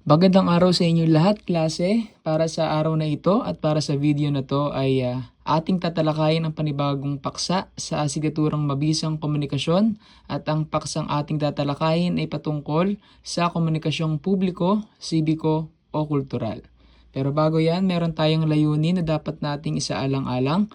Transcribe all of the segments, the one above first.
Magandang araw sa inyo lahat, klase. Para sa araw na ito at para sa video na to ay ating tatalakayin ang panibagong paksa sa asignaturang Mabisang Komunikasyon at ang paksang ating tatalakayin ay patungkol sa komunikasyong publiko, sibiko o kultural. Pero bago yan, meron tayong layunin na dapat nating isaalang-alang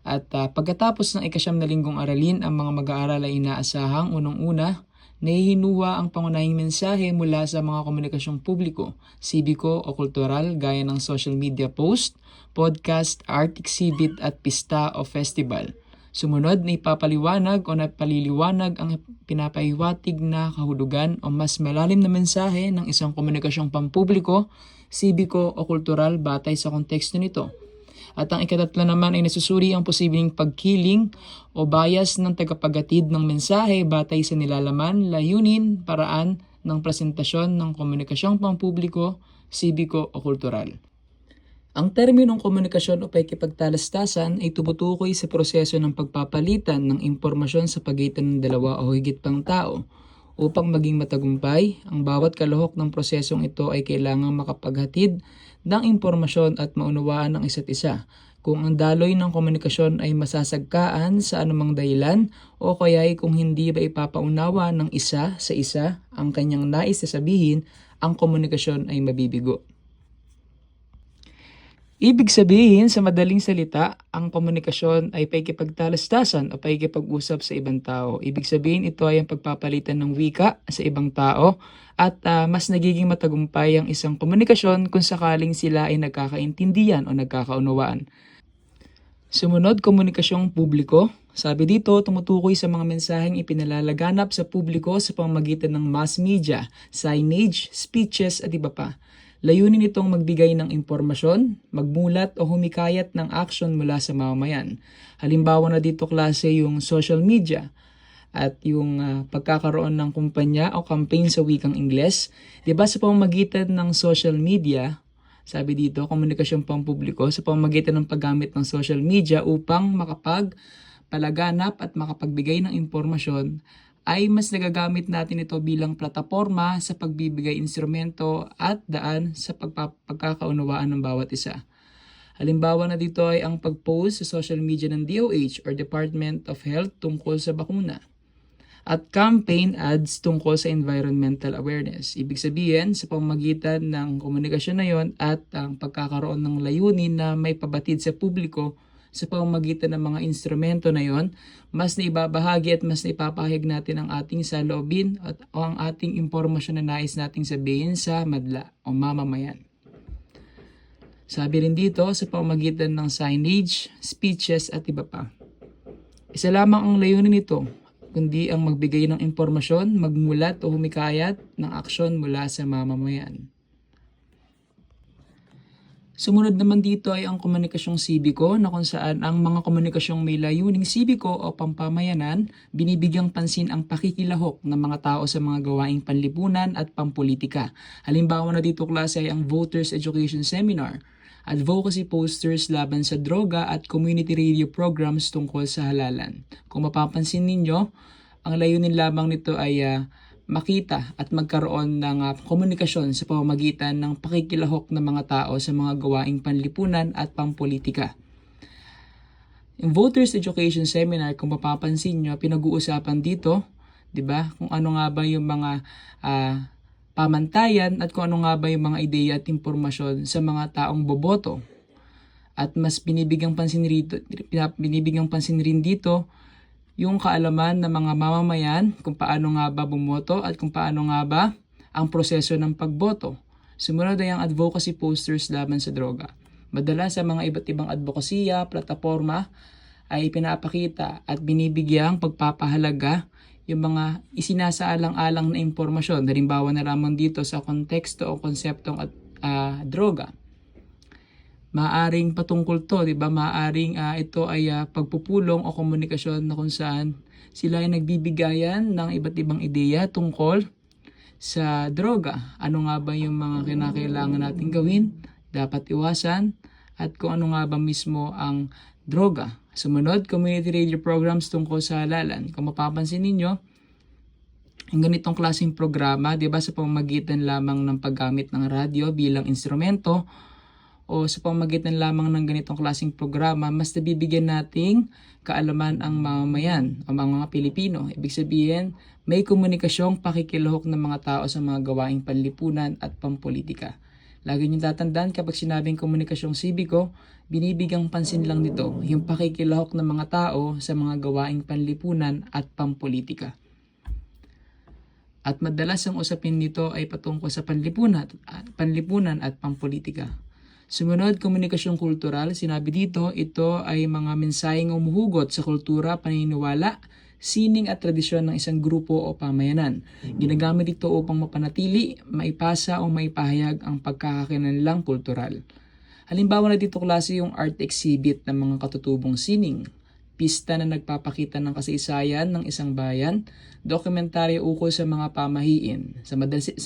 at pagkatapos ng ikasyam na linggong aralin, ang mga mag-aaral ay inaasahang unang-una nahihinuha ang pangunahing mensahe mula sa mga komunikasyong publiko, sibiko o kultural gaya ng social media post, podcast, art exhibit at pista o festival. Sumunod na ipapaliwanag o napaliliwanag ang pinapahiwatig na kahulugan o mas malalim na mensahe ng isang komunikasyong pampubliko, sibiko o kultural batay sa konteksto nito. At ang ikatatlo naman ay nasusuri ang posibleng pagkiling o bias ng tagapaghatid ng mensahe batay sa nilalaman, layunin, paraan ng presentasyon ng komunikasyong pampubliko, sibiko o kultural. Ang terminong komunikasyon o pakikipagtalastasan ay tumutukoy sa proseso ng pagpapalitan ng impormasyon sa pagitan ng dalawa o higit pang tao. Upang maging matagumpay, ang bawat kalahok ng prosesong ito ay kailangang makapaghatid ng impormasyon at maunawaan ng isa't isa. Kung ang daloy ng komunikasyon ay masasagkaan sa anumang dahilan o kaya ay kung hindi ba ipapaunawa ng isa sa isa ang kanyang nais na sabihin, ang komunikasyon ay mabibigo. Ibig sabihin, sa madaling salita, ang komunikasyon ay pakikipagtalastasan o pakikipag-usap sa ibang tao. Ibig sabihin, ito ay ang pagpapalitan ng wika sa ibang tao at mas nagiging matagumpay ang isang komunikasyon kung sakaling sila ay nagkakaintindihan o nagkakaunawaan. Sumunod, komunikasyong publiko. Sabi dito, tumutukoy sa mga mensaheng ipinalalaganap sa publiko sa pamamagitan ng mass media, signage, speeches at iba pa. Layunin itong magbigay ng impormasyon, magmulat o humikayat ng aksyon mula sa mamamayan. Halimbawa na dito klase yung social media at yung pagkakaroon ng kumpanya o campaign sa wikang Ingles. Diba sa pamamagitan ng social media, sabi dito, komunikasyong pampubliko sa pamamagitan ng paggamit ng social media upang makapagpalaganap at makapagbigay ng impormasyon, ay mas nagagamit natin ito bilang plataporma sa pagbibigay instrumento at daan sa pagkakaunawaan ng bawat isa. Halimbawa na dito ay ang pag-post sa social media ng DOH or Department of Health tungkol sa bakuna. At campaign ads tungkol sa environmental awareness. Ibig sabihin, sa pamamagitan ng komunikasyon na yon at ang pagkakaroon ng layunin na may pabatid sa publiko sa pamamagitan ng mga instrumento na yon, mas naibabahagi at mas naipapahayag natin ang ating saloobin at o ang ating impormasyon na nais nating sabihin sa madla o mamamayan. Sabi rin dito, sa pamamagitan ng signage, speeches at iba pa. Isa lamang ang layunin nito, kundi ang magbigay ng impormasyon, magmulat o humikayat ng aksyon mula sa mamamayan. Sumunod naman dito ay ang komunikasyong sibiko na kung saan ang mga komunikasyong may layuning sibiko o pampamayanan, binibigyang pansin ang pakikilahok ng mga tao sa mga gawaing panlipunan at pampolitika. Halimbawa na dito klase ay ang Voters Education Seminar, advocacy posters laban sa droga at community radio programs tungkol sa halalan. Kung mapapansin ninyo, ang layunin lamang nito ay makita at magkaroon ng komunikasyon sa pamamagitan ng pakikilahok ng mga tao sa mga gawaing panlipunan at pampolitika. Yung Voters Education Seminar, kung mapapansin nyo, pinag-uusapan dito, 'di ba? Kung ano nga ba yung mga pamantayan at kung ano nga ba yung mga ideya at impormasyon sa mga taong boboto. At mas binibigyang pansin rin dito yung kaalaman ng mga mamamayan kung paano nga ba bumoto at kung paano nga ba ang proseso ng pagboto. Sumunod ay ang advocacy posters laban sa droga. Madalas sa mga iba't ibang advokasya, plataforma ay pinapakita at binibigyang pagpapahalaga yung mga isinasaalang-alang na impormasyon. Halimbawa na lamang dito sa konteksto o konseptong droga. Maaring patungkol to, 'di ba? Maaring ito ay pagpupulong o komunikasyon na kung saan sila ay nagbibigayan ng iba't ibang ideya tungkol sa droga. Ano nga ba yung mga kinakailangan nating gawin, dapat iwasan, at kung ano nga ba mismo ang droga. Sumunod, community radio programs tungkol sa halalan. Kung mapapansin ninyo, Ang ganitong klaseng programa, 'di ba, sa pamamagitan lamang ng paggamit ng radyo bilang instrumento o sa pamamagitan lamang ng ganitong klaseng programa, mas nabibigyan nating kaalaman ang mamamayan o mga Pilipino. Ibig sabihin, may komunikasyong pakikilahok ng mga tao sa mga gawaing panlipunan at pampolitika. Lagi niyong tatandaan kapag sinabing komunikasyong sibiko, binibigyang pansin lang nito yung pakikilahok ng mga tao sa mga gawaing panlipunan at pampolitika. At madalas ang usapin nito ay patungkol sa panlipunan at pampolitika. Sumunod, komunikasyong kultural. Sinabi dito, ito ay mga mensaheng umuhugot sa kultura, paniniwala, sining at tradisyon ng isang grupo o pamayanan. Ginagamit ito upang mapanatili, maipasa o maipahayag ang pagkakakilanlang kultural. Halimbawa na dito klase yung art exhibit ng mga katutubong sining, pista na nagpapakita ng kasaysayan ng isang bayan, dokumentaryo ukol sa mga pamahiin. Sa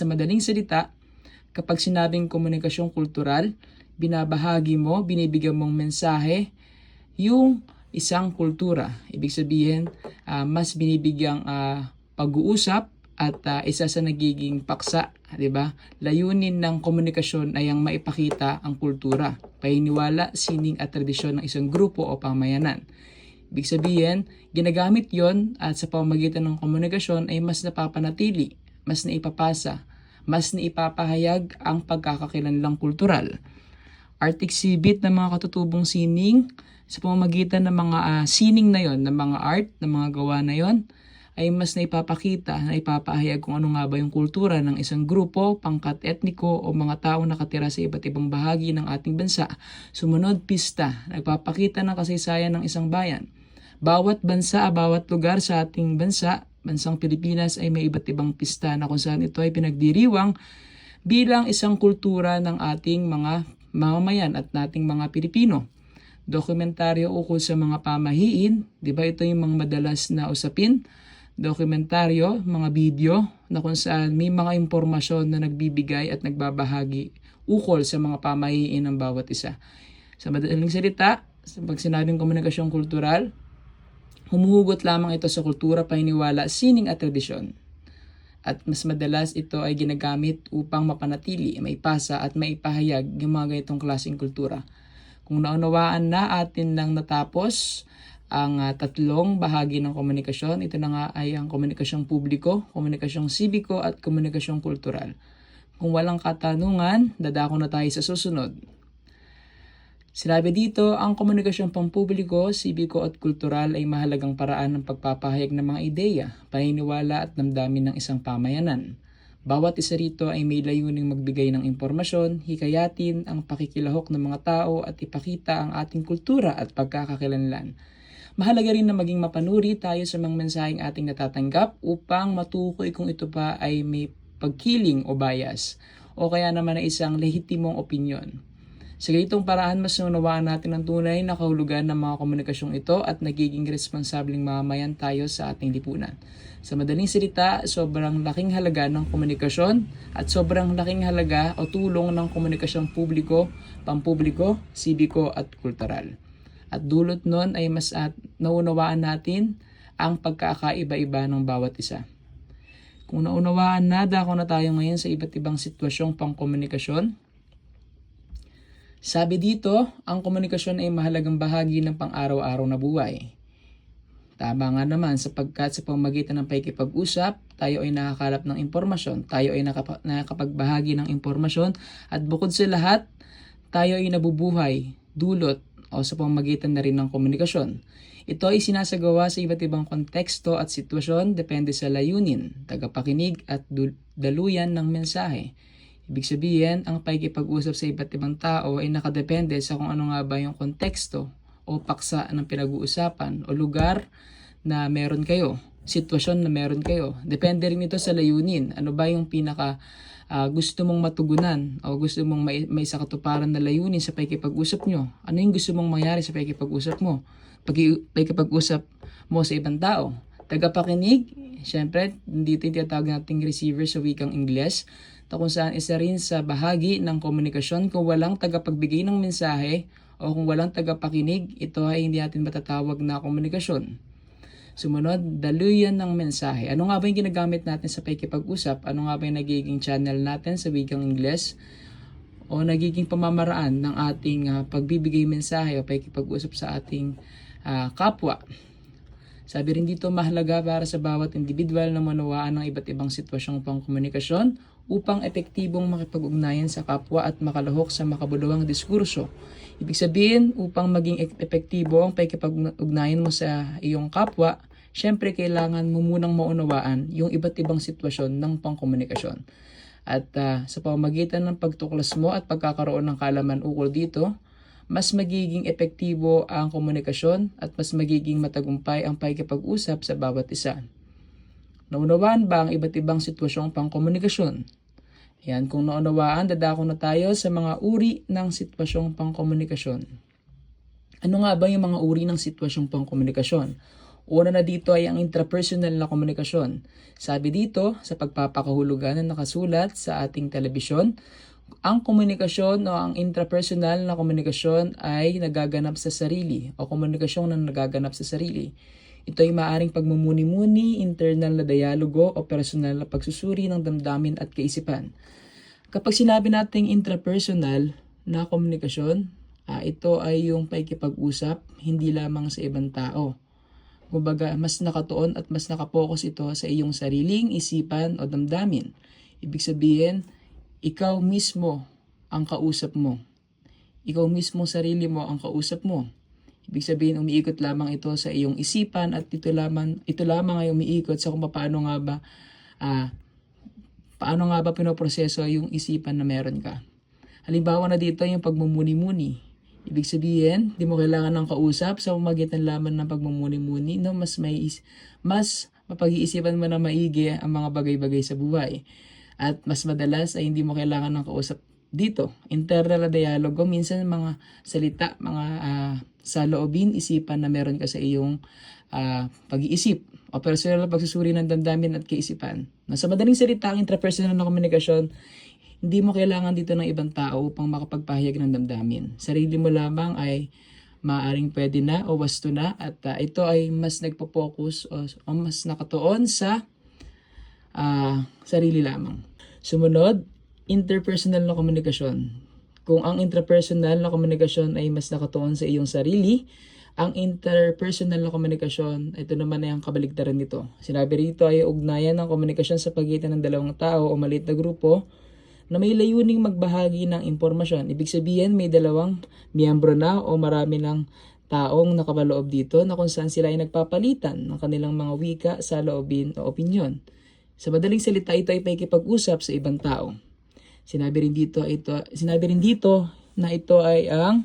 madaling salita, kapag sinabing komunikasyong kultural, binabahagi mo, binibigyan mong mensahe yung isang kultura. Ibig sabihin, mas binibigyang pag-uusap at isa sa nagiging paksa, 'di ba? Layunin ng komunikasyon ay ang maipakita ang kultura, paniniwala, sining at tradisyon ng isang grupo o pamayanan. Ibig sabihin, ginagamit 'yon at sa pamamagitan ng komunikasyon ay mas napapanatili, mas naipapasa, mas naipapahayag ang pagkakakilanlang kultural. Art exhibit ng mga katutubong sining sa pamamagitan ng mga sining na yon, ng mga art, ng mga gawa na yon, ay mas naipapakita, naipapahayag kung ano nga ba yung kultura ng isang grupo, pangkat etniko o mga tao nakatira sa iba't ibang bahagi ng ating bansa. Sumunod, pista, nagpapakita ng kasaysayan ng isang bayan. Bawat bansa, bawat lugar sa ating bansang Pilipinas ay may iba't ibang pista na kung saan ito ay pinagdiriwang bilang isang kultura ng ating mga mamamayan at nating mga Pilipino. Dokumentaryo ukol sa mga pamahiin, di ba ito yung mga madalas na usapin? Dokumentaryo, mga video na kung saan may mga impormasyon na nagbibigay at nagbabahagi ukol sa mga pamahiin ng bawat isa. Sa madaling salita, pag sinabing komunikasyong kultural, humuhugot lamang ito sa kultura, paniniwala, sining at tradisyon. At mas madalas ito ay ginagamit upang mapanatili, maipasa at maipahayag yung mga ganitong klaseng kultura. Kung naunawaan na atin nang natapos ang tatlong bahagi ng komunikasyon, ito na nga ay ang komunikasyong publiko, komunikasyong sibiko at komunikasyong kultural. Kung walang katanungan, dadako na tayo sa susunod. Sinabi dito, ang komunikasyong pampubliko, sibiko at kultural ay mahalagang paraan ng pagpapahayag ng mga ideya, paniniwala at damdamin ng isang pamayanan. Bawat isa rito ay may layuning magbigay ng impormasyon, hikayatin ang pakikilahok ng mga tao at ipakita ang ating kultura at pagkakakilanlan. Mahalaga rin na maging mapanuri tayo sa mga mensaheng ating natatanggap upang matukoy kung ito pa ay may pagkiling o bias o kaya naman ay isang lehitimong opinyon. Sa ganitong paraan, mas naunawaan natin ang tunay na kahulugan ng mga komunikasyong ito at nagiging responsableng mamamayan tayo sa ating lipunan. Sa madaling salita, sobrang laking halaga ng komunikasyon at sobrang laking halaga o tulong ng komunikasyong publiko, pampubliko, sibiko at kultural. At dulot nun ay mas naunawaan natin ang pagkakaiba-iba ng bawat isa. Kung naunawaan na, dako na tayo ngayon sa iba't ibang sitwasyong pangkomunikasyon. Sabi dito, ang komunikasyon ay mahalagang bahagi ng pang-araw-araw na buhay. Tama nga naman sapagkat sa pamamagitan ng pakikipag-usap, tayo ay nakakalap ng impormasyon, tayo ay nakapagbahagi ng impormasyon at bukod sa lahat, tayo ay nabubuhay, dulot o sa pamamagitan na rin ng komunikasyon. Ito ay sinasagawa sa iba't ibang konteksto at sitwasyon depende sa layunin, tagapakinig at daluyan ng mensahe. Ibig sabihin, ang pakikipag-usap sa iba't ibang tao ay nakadepende sa kung ano nga ba yung konteksto o paksa ng pinag-uusapan o lugar na meron kayo, sitwasyon na meron kayo. Depende rin ito sa layunin. Ano ba yung pinaka gusto mong matugunan o gusto mong may sa katuparan na layunin sa pakikipag-usap nyo? Ano yung gusto mong mangyari sa pakikipag-usap mo? Pakikipag-usap mo sa ibang tao. Tagapakinig, syempre, dito yung tinatawag nating receiver sa wikang Ingles, kung saan isa rin sa bahagi ng komunikasyon. Kung walang tagapagbigay ng mensahe o kung walang tagapakinig, ito ay hindi natin matatawag na komunikasyon. Sumunod, daluyan ng mensahe. Ano nga ba yung ginagamit natin sa pakikipag-usap? Ano nga ba yung nagiging channel natin sa wikang Ingles? O nagiging pamamaraan ng ating pagbibigay mensahe o pakikipag-usap sa ating kapwa? Sabi rin dito, mahalaga para sa bawat individual na manawaan ng iba't ibang sitwasyong pangkomunikasyon upang epektibong makipag-ugnayan sa kapwa at makalahok sa makabuluhang diskurso. Ibig sabihin, upang maging epektibo ang pakikipag-ugnayan mo sa iyong kapwa, syempre kailangan mo munang maunawaan yung iba't ibang sitwasyon ng pangkomunikasyon. At sa pamamagitan ng pagtuklas mo at pagkakaroon ng kaalaman ukol dito, mas magiging epektibo ang komunikasyon at mas magiging matagumpay ang pakikipag-usap sa bawat isa. Naunawaan ba ang iba't ibang sitwasyong pangkomunikasyon? Yan, kung naunawaan, dadako na tayo sa mga uri ng sitwasyong pangkomunikasyon. Ano nga ba yung mga uri ng sitwasyong pangkomunikasyon? Una na dito ay ang intrapersonal na komunikasyon. Sabi dito, sa pagpapakahulugan na nakasulat sa ating telebisyon, ang komunikasyon o ang intrapersonal na komunikasyon ay nagaganap sa sarili o komunikasyon na nagaganap sa sarili. Ito ay maaaring pagmumuni-muni, internal na dialogo o personal na pagsusuri ng damdamin at kaisipan. Kapag sinabi nating intrapersonal na komunikasyon, ito ay yung pakikipag-usap hindi lamang sa ibang tao. Kumbaga, mas nakatuon at mas nakapokus ito sa iyong sariling isipan o damdamin. Ibig sabihin, ikaw mismo ang kausap mo. Ikaw mismo sarili mo ang kausap mo. Ibig sabihin, umiikot lamang ito sa iyong isipan at ito lamang ay umiikot sa kung paano nga ba pinoproseso yung isipan na meron ka. Halimbawa na dito yung pagmumuni-muni. Ibig sabihin, di mo kailangan ng kausap sa pamamagitan lamang ng pagmumuni-muni, no? Mas mapag-iisipan mo na maigi ang mga bagay-bagay sa buhay. At mas madalas ay hindi mo kailangan ng kausap dito. Internal na dialogo, minsan mga salita, mga saloobin, isipan na meron ka sa iyong pag-iisip o personal na pagsusuri ng damdamin at kaisipan. Sa madaling salita, ang intrapersonal na komunikasyon, hindi mo kailangan dito ng ibang tao upang makapagpahayag ng damdamin. Sarili mo lamang ay maaaring pwede na o wasto na at ito ay mas nagpo-focus o mas nakatuon sa sarili lamang. Sumunod, interpersonal na komunikasyon. Kung ang intrapersonal na komunikasyon ay mas nakatuon sa iyong sarili, ang interpersonal na komunikasyon, ito naman ay ang kabaligtaran nito. Sinabi rito ay ugnayan ng komunikasyon sa pagitan ng dalawang tao o maliit na grupo na may layuning magbahagi ng impormasyon. Ibig sabihin, may dalawang miyembro na o marami ng taong nakabaloob dito na kung saan sila ay nagpapalitan ng kanilang mga wika, saloobin o opinyon. Sa madaling salita, ito ay pakikipag-usap sa ibang tao. Sinabi rin dito na ito ay ang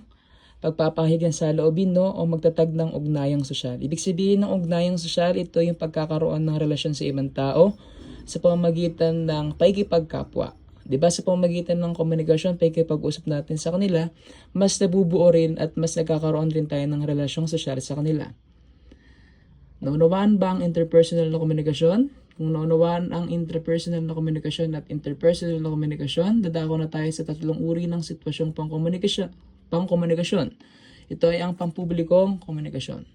pagpapahayag ng saloobin, no, o magtatag ng ugnayang sosyal. Ibig sabihin ng ugnayang sosyal, ito yung pagkakaroon ng relasyon sa ibang tao sa pamamagitan ng pakikipagkapwa. Diba, sa pamamagitan ng komunikasyon, pakikipag-usap natin sa kanila, mas nabubuo rin at mas nagkakaroon rin tayo ng relasyong sosyal sa kanila. Naunawaan ba ang interpersonal na komunikasyon? Kung naunawaan ang intrapersonal na komunikasyon at interpersonal na komunikasyon, dadako na tayo sa tatlong uri ng sitwasyong pangkomunikasyon. Ito ay ang pampublikong komunikasyon.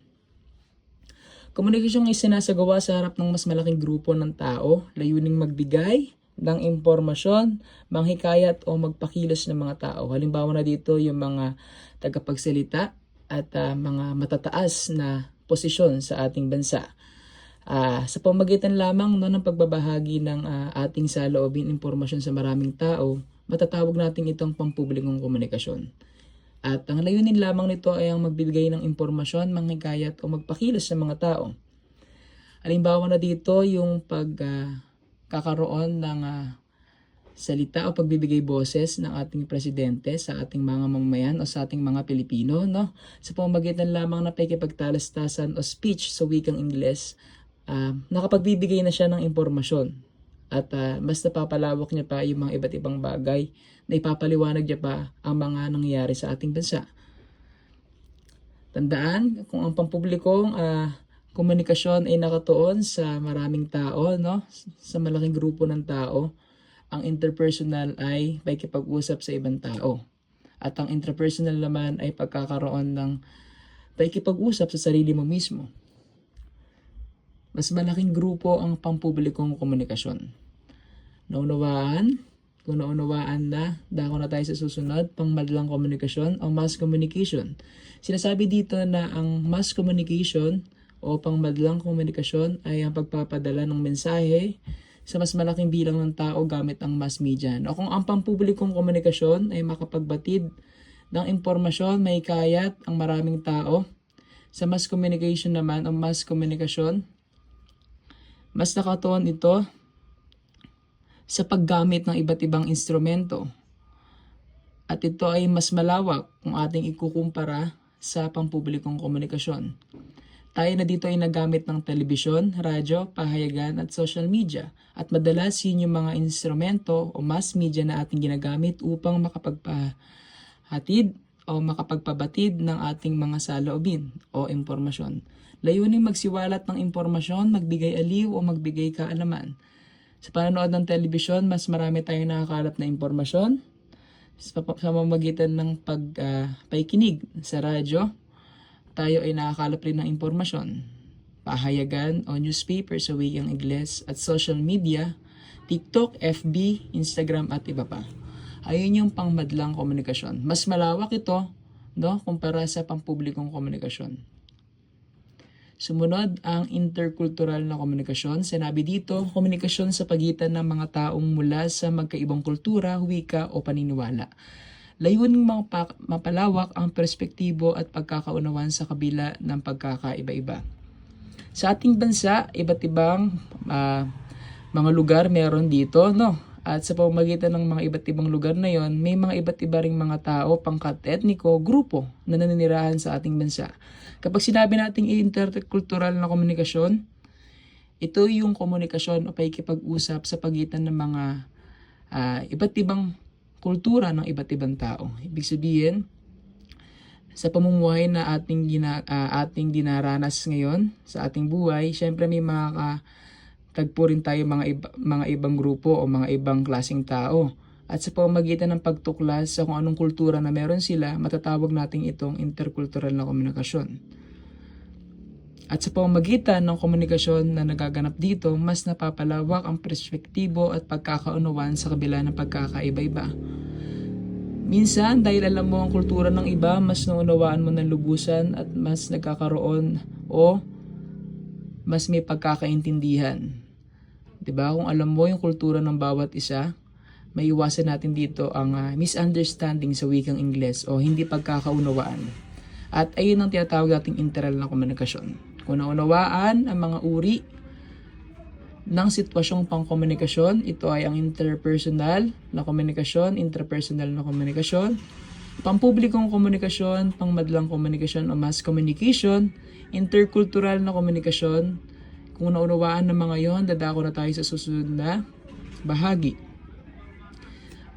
Komunikasyong ay sinasagawa sa harap ng mas malaking grupo ng tao, layuning magbigay ng impormasyon, manghikayat o magpakilos ng mga tao. Halimbawa na dito yung mga tagapagsalita at mga matataas na posisyon sa ating bansa. Sa pamamagitan lamang ng pagbabahagi ng ating saloobin impormasyon sa maraming tao, matatawag natin itong pampublikong komunikasyon. At ang layunin lamang nito ay ang magbibigay ng impormasyon, manghikayat o magpakilos sa mga tao. Halimbawa na dito yung pagkakaroon ng salita o pagbibigay boses ng ating presidente sa ating mga mamamayan o sa ating mga Pilipino, no? Sa pamamagitan lamang na pakikipagtalastasan o speech sa wikang Ingles, nakapagbibigay na siya ng impormasyon at mas napapalawak niya pa yung mga iba't ibang bagay na ipapaliwanag niya pa ang mga nangyayari sa ating bansa. Tandaan, kung ang pampublikong komunikasyon ay nakatuon sa maraming tao, no? Sa malaking grupo ng tao, ang interpersonal ay pakikipag-usap sa ibang tao. At ang intrapersonal naman ay pagkakaroon ng pakikipag-usap sa sarili mo mismo. mas malaking grupo ang pampublikong komunikasyon. Naunawaan? Kung naunawaan na, dako na tayo sa susunod, pangmadlang komunikasyon o mass communication. Sinasabi dito na ang mass communication o pangmadlang komunikasyon ay ang pagpapadala ng mensahe sa mas malaking bilang ng tao gamit ang mass media. O kung ang pampublikong komunikasyon ay makapagbatid ng impormasyon, may kayat ang maraming tao. Sa mass communication naman, ang mass komunikasyon, mas nakatuon ito sa paggamit ng iba't ibang instrumento. At ito ay mas malawak kung ating ikukumpara sa pampublikong komunikasyon. Tayo na dito ay nagamit ng telebisyon, radyo, pahayagan at social media. At madalas yun yung mga instrumento o mass media na ating ginagamit upang makapagpahatid o makapagpabatid ng ating mga saloobin o impormasyon. Layuning magsiwalat ng impormasyon, magbigay aliw o magbigay kaalaman. Sa panonood ng telebisyon, mas marami tayong nakakalap na impormasyon sa pamamagitan ng pagkikinig sa radyo. Tayo ay nakakalap rin ng impormasyon, pahayagan o newspaper sa wikang Ingles at social media, TikTok, FB, Instagram at iba pa. Ayun yung pangmadlang komunikasyon. Mas malawak ito, no, kumpara sa pampublikong komunikasyon. Sumunod ang interkultural na komunikasyon. Sinabi dito, komunikasyon sa pagitan ng mga taong mula sa magkaibang kultura, wika o paniniwala. Layuning mapalawak ang perspektibo at pagkakaunawan sa kabila ng pagkakaiba-iba. Sa ating bansa, iba't ibang mga lugar meron dito, no? At sa pamamagitan ng mga iba't ibang lugar na yon, may mga iba't iba ring mga tao, pangkat etniko, grupo na naninirahan sa ating bansa. Kapag sinabi nating interkultural na komunikasyon, ito yung komunikasyon o pakikipag-usap sa pagitan ng mga iba't ibang kultura ng iba't ibang tao. Ibig sabihin, sa pamumuhay na ating dinaranas ngayon sa ating buhay, syempre may tagpo rin tayo mga ibang grupo o mga ibang klaseng tao. At sa pamamagitan ng pagtuklas sa kung anong kultura na meron sila, matatawag natin itong interkultural na komunikasyon. At sa pamamagitan ng komunikasyon na nagaganap dito, mas napapalawak ang perspektibo at pagkakaunawan sa kabila ng pagkakaiba-iba. Minsan, dahil alam mo ang kultura ng iba, mas naunawaan mo ng lubusan at mas nagkakaroon o mas may pagkakaintindihan. Diba? Kung alam mo yung kultura ng bawat isa, may iwasan natin dito ang misunderstanding sa wikang Ingles o hindi pagkakaunawaan. At ayun ang tinatawag nating interal na komunikasyon. Kung naunawaan ang mga uri ng sitwasyong pangkomunikasyon, ito ay ang interpersonal na komunikasyon, intrapersonal na komunikasyon, pampublikong komunikasyon, pangmadlang komunikasyon o mass communication, interkultural na komunikasyon. Kung naunawaan ng mga yon, dadako na tayo sa susunod na bahagi.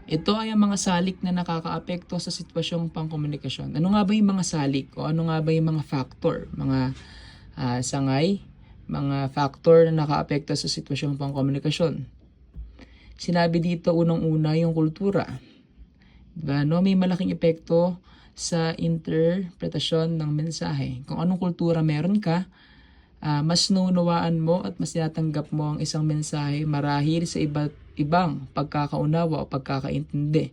Ito ay ang mga salik na nakakaapekto sa sitwasyong pangkomunikasyon. Ano nga ba yung mga salik o ano nga ba yung mga factor, mga sangay, mga factor na nakaapekto sa sitwasyong pangkomunikasyon? Sinabi dito unang-una yung kultura. Diba, no? May malaking epekto sa interpretasyon ng mensahe. Kung anong kultura meron ka, mas naunawaan mo at mas tinatanggap mo ang isang mensahe marahil sa iba't ibang pagkakaunawa o pagkakaintindi.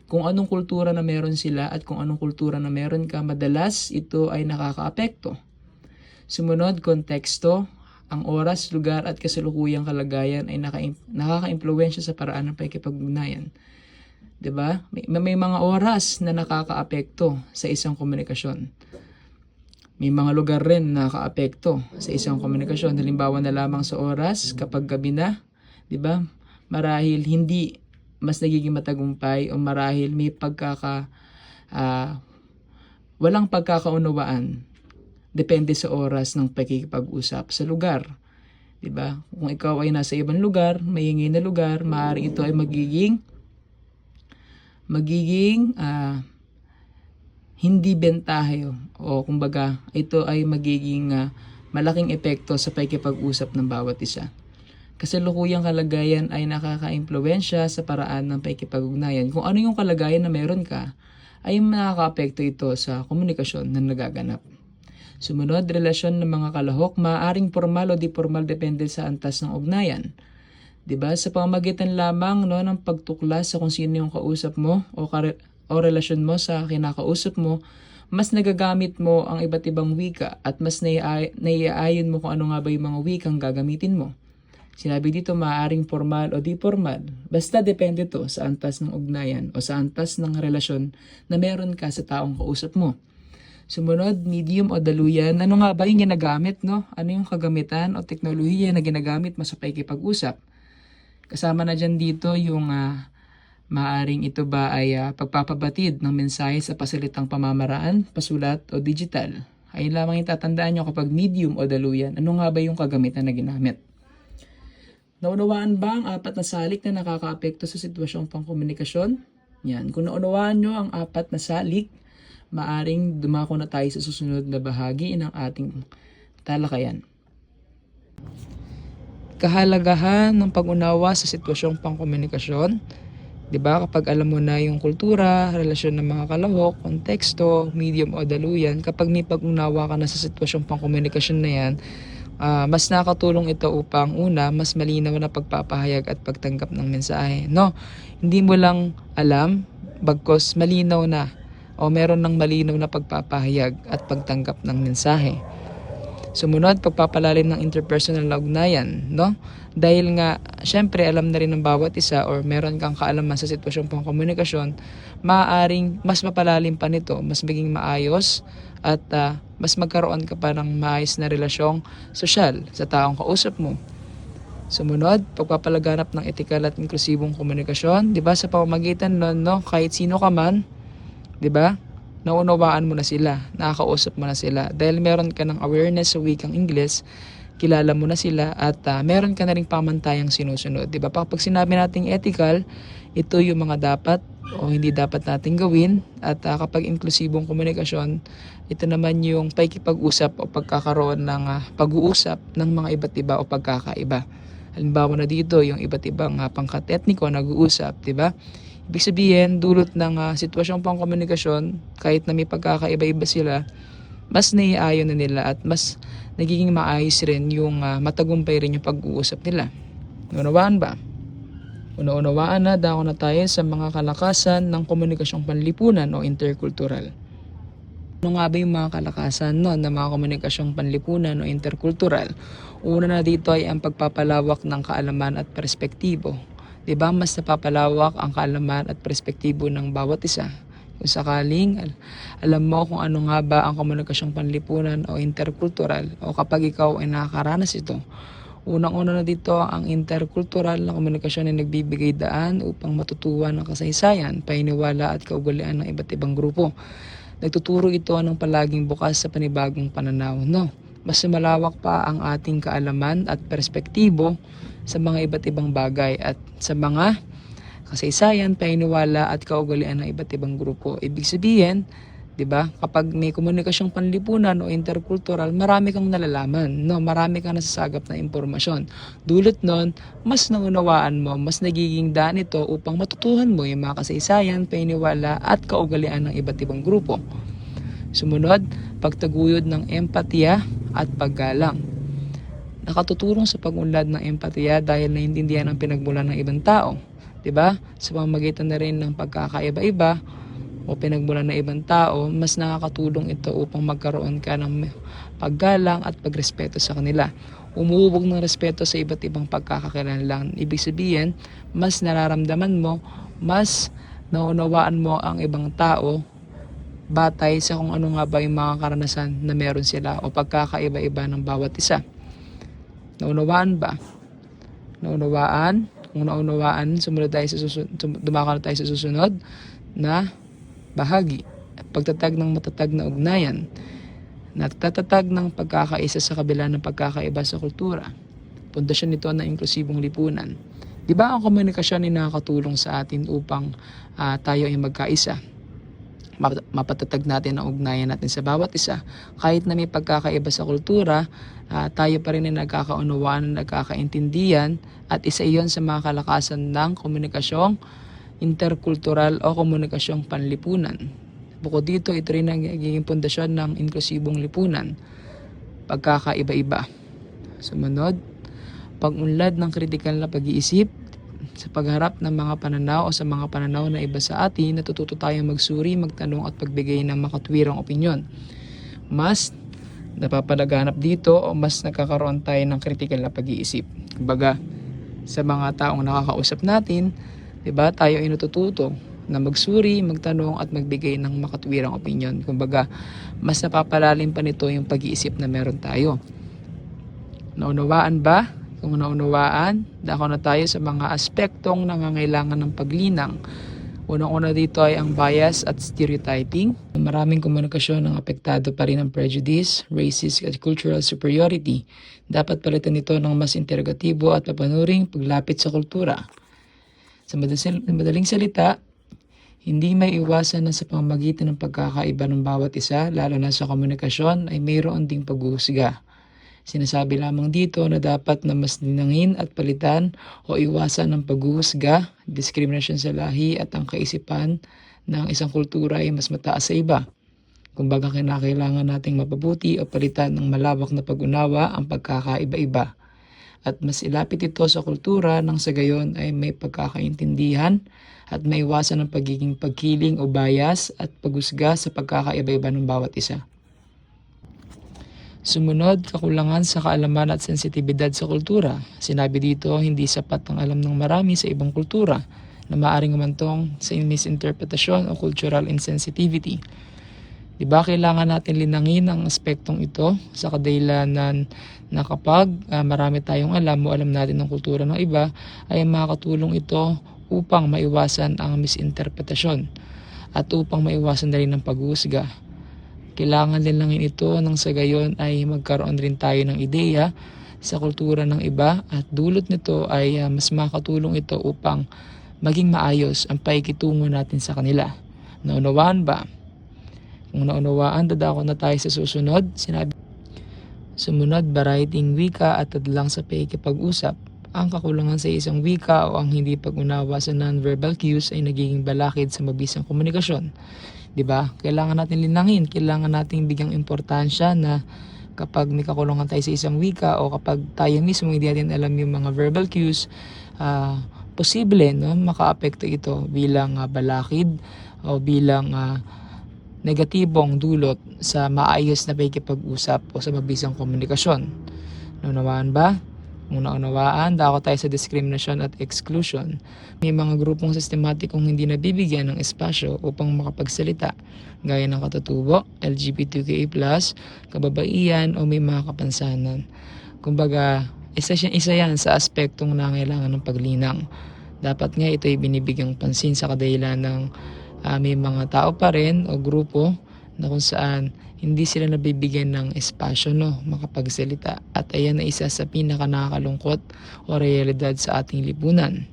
Kung anong kultura na meron sila at kung anong kultura na meron ka, madalas ito ay nakakaapekto. Sumunod, konteksto. Ang oras, lugar at kasalukuyang kalagayan ay nakaka-impluwensya sa paraan ng pakikipag-ugnayan. Diba? May mga oras na nakakaapekto sa isang komunikasyon. May mga lugar rin na nakaapekto sa isang komunikasyon. Halimbawa na lamang sa oras, kapag gabi na, di ba? Marahil hindi mas nagiging matagumpay o marahil may walang pagkakaunawaan. Depende sa oras ng pakikipag-usap sa lugar. Di ba? Kung ikaw ay nasa ibang lugar, maingay na lugar, maaaring ito ay magiging hindi bentahe o kumbaga ito ay magiging malaking epekto sa pakikipag-usap ng bawat isa. Kasalukuyang kalagayan ay nakaka-impluwensya sa paraan ng pakikipag-ugnayan. Kung ano yung kalagayan na meron ka, ay nakaka-apekto ito sa komunikasyon na nagaganap. Sumunod, relasyon ng mga kalahok, maaaring formal o di formal depende sa antas ng ugnayan. 'Di ba? Sa pamamagitan lamang no ng pagtuklas sa kung sino yung kausap mo o relasyon mo sa kinakausap mo, mas nagagamit mo ang iba't ibang wika at mas naiaayon mo kung ano nga ba yung mga wikang gagamitin mo. Sinabi dito maaaring formal o di formal. Basta depende to sa antas ng ugnayan o sa antas ng relasyon na meron ka sa taong kausap mo. Sumunod, medium o daluyan. Ano nga ba yung ginagamit, no? Ano yung kagamitan o teknolohiya na ginagamit mo sa pakikipag-usap? Kasama na dyan dito yung maaring ito ba ay pagpapabatid ng mensahe sa pasalitang pamamaraan, pasulat o digital. Ayun lamang yung tatandaan nyo kapag medium o daluyan. Ano nga ba yung kagamitan na ginamit? Naunawaan ba ang apat na salik na nakakaapekto sa sitwasyong pangkomunikasyon? Yan. Kung naunawaan nyo ang apat na salik, maaring dumako na tayo sa susunod na bahagi ng ating talakayan. Kahalagahan ng pag-unawa sa sitwasyong pangkomunikasyon. 'Di ba? Kapag alam mo na yung kultura, relasyon ng mga kalahok, konteksto, medium o daluyan, kapag may pag-unawa ka na sa sitwasyong pangkomunikasyon na yan, mas nakatulong ito upang una, mas malinaw na pagpapahayag at pagtanggap ng mensahe. No, hindi mo lang alam, bagkos malinaw na o meron ng malinaw na pagpapahayag at pagtanggap ng mensahe. Sumunod, pagpapalalim ng interpersonal na ugnayan, no? Dahil nga, syempre, alam na rin ng bawat isa or meron kang kaalaman sa sitwasyong pangkomunikasyon, maaaring mas mapalalim pa nito, mas maging maayos at mas magkaroon ka pa ng maayos na relasyong sosyal sa taong kausap mo. Sumunod, pagpapalaganap ng etikal at inklusibong komunikasyon, 'di ba? Sa pamamagitan nun, no, kahit sino ka man, 'di ba? Naunawaan mo na sila, nakakausap mo na sila. Dahil meron ka ng awareness sa wikang Ingles, kilala mo na sila at meron ka na ring pamantayang sinusunod. Diba? Pag sinabi nating ethical, ito yung mga dapat o hindi dapat nating gawin. At kapag inklusibong komunikasyon, ito naman yung pakikipag-usap o pagkakaroon ng pag-uusap ng mga iba't iba o pagkakaiba. Halimbawa na dito, yung iba't ibang pangkat etniko nag-uusap, diba? Ibig sabihin, dulot ng sitwasyong pangkomunikasyon, kahit na may pagkakaiba-iba sila, mas naiaayon na nila at mas nagiging maayos rin yung matagumpay rin yung pag-uusap nila. Unawaan ba? Una-unawaan na, dako na tayo sa mga kalakasan ng komunikasyong panlipunan o interkultural. Ano nga ba yung mga kalakasan ng mga komunikasyong panlipunan o interkultural? Una na dito ay ang pagpapalawak ng kaalaman at perspektibo. Diba, mas napapalawak ang kaalaman at perspektibo ng bawat isa. Kung sakaling alam mo kung ano nga ba ang komunikasyong panlipunan o interkultural o kapag ikaw ay nakakaranas ito. Unang-una na dito ang interkultural na komunikasyon ay nagbibigay daan upang matutuwa ng kasaysayan, paniniwala at kaugalian ng iba't ibang grupo. Nagtuturo ito ng palaging bukas sa panibagong pananaw. No? Mas malawak pa ang ating kaalaman at perspektibo sa mga iba't ibang bagay at sa mga kasaysayan, paniniwala at kaugalian ng iba't ibang grupo. Ibig sabihin, 'di ba? Kapag may komunikasyong panlipunan o interkultural, marami kang nalalaman, no? Marami kang nasasagap na impormasyon. Dulot nun, mas naunawaan mo, mas nagiging daan ito upang matutuhan mo yung mga kasaysayan, paniniwala at kaugalian ng iba't ibang grupo. Sumunod, pagtaguyod ng empatiya at paggalang. Nakatutulong sa pag-unlad ng empatiya dahil naiintindihan ang pinagmulan ng ibang tao. 'Di ba? Sa pamamagitan na rin ng pagkakaiba-iba o pinagmulan ng ibang tao, mas nakakatulong ito upang magkaroon ka ng paggalang at pagrespeto sa kanila. Umuubog ng respeto sa iba't ibang pagkakakilanlan. Ibig sabihin, mas nararamdaman mo, mas naunawaan mo ang ibang tao batay sa kung ano nga ba yung mga karanasan na meron sila o pagkakaiba-iba ng bawat isa. Naunawaan ba? Naunawaan? Kung naunawaan, dumako na tayo sa susunod na bahagi. Pagtatag ng matatag na ugnayan. Nagtatatag ng pagkakaisa sa kabila ng pagkakaiba sa kultura. Pundasyon nito ng inklusibong lipunan. Di ba ang komunikasyon ay nakakatulong sa atin upang tayo ay magkaisa? Mapatatag natin ang ugnayan natin sa bawat isa. Kahit na may pagkakaiba sa kultura, tayo pa rin ay nagkakaunawaan, nagkakaintindihan at isa iyon sa mga kalakasan ng komunikasyong interkultural o komunikasyong panlipunan. Bukod dito, ito rin ang nagiging pundasyon ng inklusibong lipunan, pagkakaiba-iba. Sumunod, pag-unlad ng kritikal na pag-iisip. Sa pagharap ng mga pananaw o sa mga pananaw na iba sa atin, natututo tayong magsuri, magtanong at pagbigay ng makatwirang opinyon. Mas napapalaganap dito o mas nagkakaroon tayo ng kritikal na pag-iisip. Kumbaga, sa mga taong nakakausap natin, diba, tayo ay natututo na magsuri, magtanong at magbigay ng makatwirang opinyon. Kumbaga, mas napapalalim pa nito yung pag-iisip na meron tayo. Naunawaan ba? Kung naunawaan, dako na tayo sa mga aspektong nangangailangan ng paglinang. Unang-una dito ay ang bias at stereotyping. Maraming komunikasyon ang apektado pa rin ng prejudice, racist at cultural superiority. Dapat palitan ito ng mas interrogatibo at papanuring paglapit sa kultura. Sa madaling salita, hindi may iwasan na sa pamamagitan ng pagkakaiba ng bawat isa, lalo na sa komunikasyon, ay mayroon ding paghuhusga. Sinasabi lamang dito na dapat na mas linangin at palitan o iwasan ng paghuhusga, diskriminasyon sa lahi at ang kaisipan ng isang kultura ay mas mataas sa iba. Kumbaga kinakailangan nating mapabuti o palitan ng malawak na pag-unawa ang pagkakaiba-iba. At mas ilapit ito sa kultura nang sa gayon ay may pagkakaintindihan at maiwasan ang pagiging pagkiling o bias at paghusga sa pagkakaiba-iba ng bawat isa. Sumunod, kakulangan sa kaalaman at sensitibidad sa kultura. Sinabi dito, hindi sapat ang alam ng marami sa ibang kultura na maaaring umantong sa misinterpretasyon o cultural insensitivity. Diba, kailangan natin linangin ang aspektong ito sa kadahilanan na kapag marami tayong alam o alam natin ng kultura ng iba, ay makakatulong ito upang maiwasan ang misinterpretasyon at upang maiwasan na rin ang paghuhusga. Kailangan din langin ito nang sa gayon ay magkaroon rin tayo ng ideya sa kultura ng iba at dulot nito ay mas makatulong ito upang maging maayos ang paikitungo natin sa kanila. Naunawaan ba? Kung naunawaan, dadako na tayo sa susunod. Sumunod, varietying wika at tadlang sa pakikipag-usap. Ang kakulangan sa isang wika o ang hindi pag-unawa sa non-verbal cues ay nagiging balakid sa mabisang komunikasyon. Diba? Kailangan natin linangin, kailangan natin bigyang importansya na kapag may kakulangan tayo sa isang wika o kapag tayo mismo hindi natin alam yung mga verbal cues, posible no, makaapekto ito bilang balakid o bilang negatibong dulot sa maayos na pakikipag-usap o sa mabisang komunikasyon. Naunawaan ba? Kung naunawaan, dako tayo sa diskriminasyon at exclusion. May mga grupong sistematikong hindi nabibigyan ng espasyo upang makapagsalita, gaya ng katutubo, LGBTQA+, kababaihan o may mga kapansanan. Kumbaga, isa yan sa aspektong nangailangan ng paglinang. Dapat nga ito ay binibigyang pansin sa kadahilan ng may mga tao pa rin o grupo na kung saan hindi sila nabibigyan ng espasyo makapagsalita. At ayan na isa sa pinaka nakakalungkot o realidad sa ating lipunan.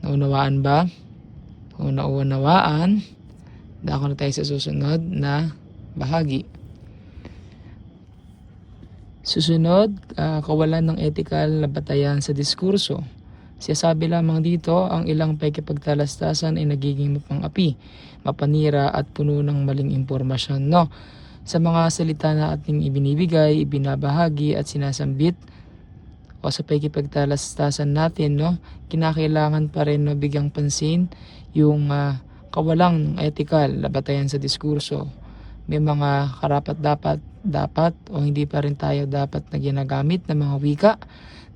Naunawaan ba? Kung naunawaan, dako na tayo sa susunod na bahagi. Susunod, kawalan ng ethical na batayan sa diskurso. Siyasabi lamang dito, ang ilang pakikipagtalastasan ay nagiging mapang-api, mapanira at puno ng maling impormasyon. Sa mga salita na ating ibinibigay, ibinabahagi at sinasambit o sa pakikipagtalastasan natin, kinakailangan pa rin bigyang pansin yung kawalang ng ethical na batayan sa diskurso. May mga dapat o hindi pa rin tayo dapat na ginagamit ng mga wika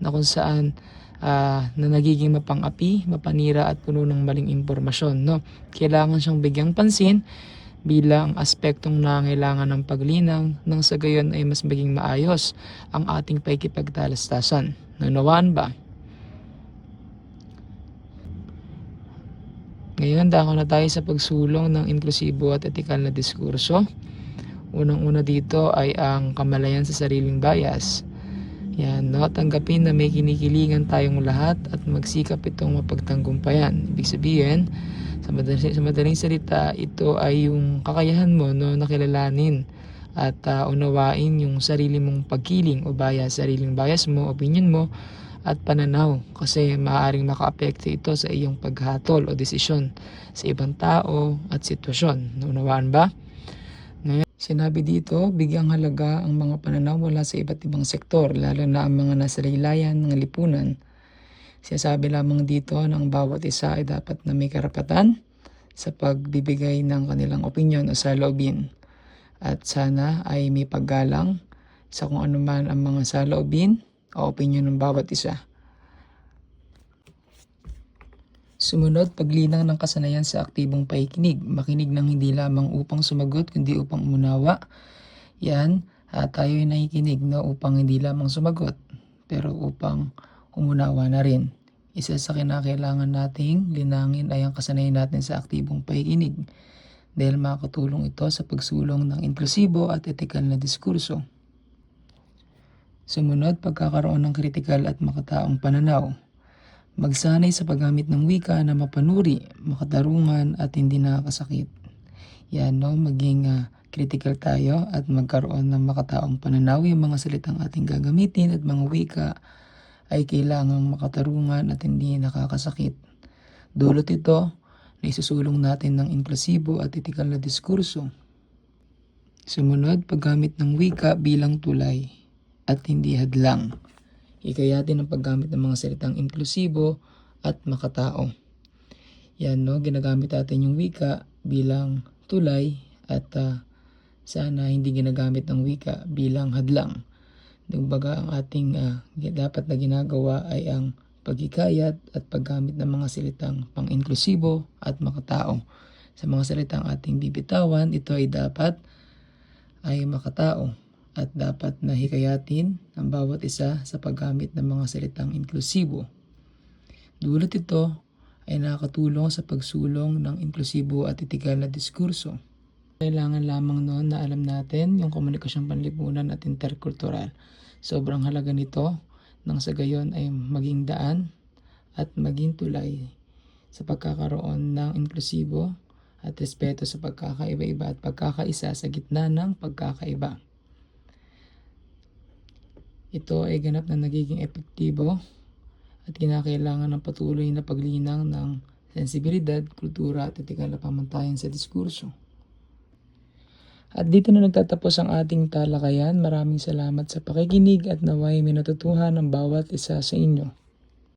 na kung saan na nagiging mapang-api, mapanira at puno ng maling impormasyon. Kailangan siyang bigyang pansin bilang aspektong nangailangan ng paglinang nang sa gayon ay mas maging maayos ang ating pakikipagtalastasan. Naunawaan ba? Ngayon, dako na tayo sa pagsulong ng inklusibo at etikal na diskurso. Unang-una dito ay ang kamalayan sa sariling bias. Yan, tanggapin na may kinikilingan tayong lahat at magsikap itong mapagtanggumpayan. Ibig sabihin, sa madaling salita, ito ay yung kakayahan mo na kilalanin at unawain yung sarili mong pagkiling o bias, sariling bias mo, opinion mo, at pananaw kasi maaaring makaapekto ito sa iyong paghatol o desisyon sa ibang tao at sitwasyon. Naunawaan ba? Ngayon, sinabi dito, bigyang halaga ang mga pananaw mula sa iba't ibang sektor, lalo na ang mga nasa laylayan ng lipunan. Sinasabi lamang dito na ang bawat isa ay dapat na may karapatan sa pagbibigay ng kanilang opinyon o saloobin. At sana ay may paggalang sa kung ano man ang mga saloobin o opinyon ng bawat isa. Sumunod, paglinang ng kasanayan sa aktibong pakikinig. Makinig ng hindi lamang upang sumagot, kundi upang umunawa. Yan, tayo ay nakikinig upang hindi lamang sumagot, pero upang umunawa na rin. Isa sa kinakailangan nating linangin ay ang kasanayan natin sa aktibong pakikinig dahil makakatulong ito sa pagsulong ng inklusibo at etikal na diskurso. Sumunod, pagkakaroon ng kritikal at makataong pananaw. Magsanay sa paggamit ng wika na mapanuri, makatarungan at hindi nakakasakit. Yan maging critical tayo at magkaroon ng makataong pananaw. Yung mga salitang ating gagamitin at mga wika ay kailangang makatarungan at hindi nakakasakit. Dulot ito na isusulong natin ng inklusibo at etikal na diskurso. Sumunod, paggamit ng wika bilang tulay at hindi hadlang. Hikayatin ang paggamit ng mga salitang inklusibo at makatao. Yan ginagamit natin yung wika bilang tulay at sana hindi ginagamit ng wika bilang hadlang. Kumbaga ang ating dapat na ginagawa ay ang paghikayat at paggamit ng mga salitang pang-inklusibo at makatao. Sa mga salitang ating bibitawan, ito ay dapat ay makatao at dapat na hikayatin ang bawat isa sa paggamit ng mga salitang inklusibo. Dulot ito ay nakakatulong sa pagsulong ng inklusibo at etikal na diskurso. Kailangan lamang na alam natin yung komunikasyong panlipunan at interkultural. Sobrang halaga nito nang sa gayon ay maging daan at maging tulay sa pagkakaroon ng inklusibo at respeto sa pagkakaiba-iba at pagkakaisa sa gitna ng pagkakaiba. Ito ay ganap na nagiging epektibo at kinakailangan ng patuloy na paglinang ng sensibilidad, kultura at etikal na pamantayan sa diskurso. At dito na nagtatapos ang ating talakayan. Maraming salamat sa pakikinig at naway may natutuhan ng bawat isa sa inyo.